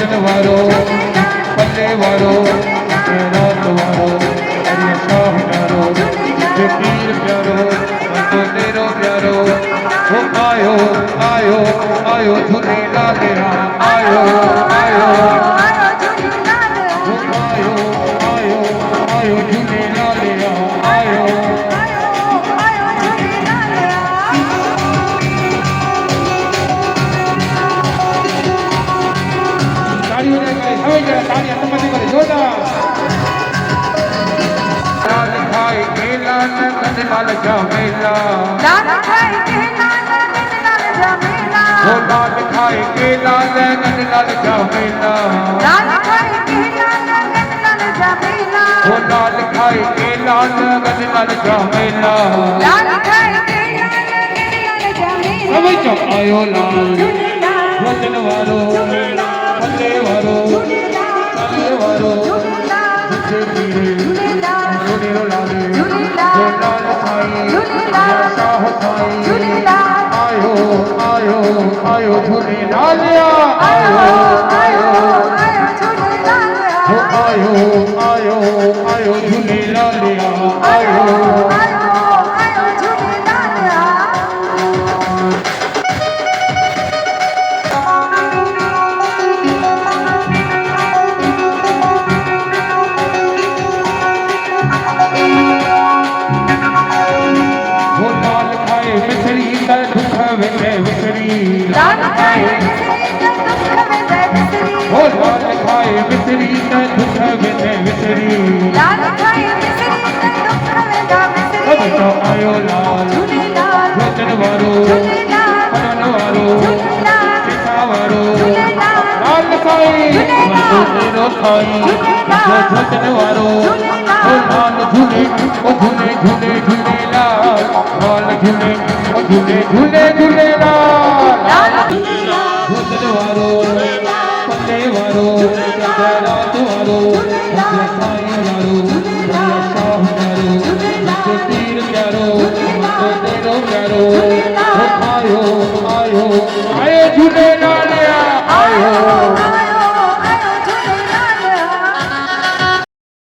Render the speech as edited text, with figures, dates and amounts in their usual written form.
वचन वारो पल्ले वारो रात वारो अरे शाह प्यारो ये पीर प्यारो तो तेरो प्यारो वो आयो आयो आयो झूलेलाल आयो आयो वो आयो आयो आयो झूलेलाल आयो लाल जामेला लाल खाए के लाल जामेला वो लाल खाए के लाल जामेला लाल खाए के लाल जामेला वो लाल खाए के लाल जामेला लाल खाए के लाल जामेला सब चो आयो लाल वचन वारो पल्ले वारो पल्ले वारो तुझे पीरे झूलेरो लाले आयो आयो आयो झूलेलाल आयो आयो आयो आयो आयो झूलेलाल आयो मिसरी का दुख विने मिसरी लाल खाए मिसरी का दुख वेंदा मिसरी सब तो आयो लाल वचन वारो पवन वारो पिता वारो लाल खाए तो तेरो खाई वचन वारो ओ लाल झूले ओ झूले झूले झूले लाल झूले ओ झूले झूले झूले लाल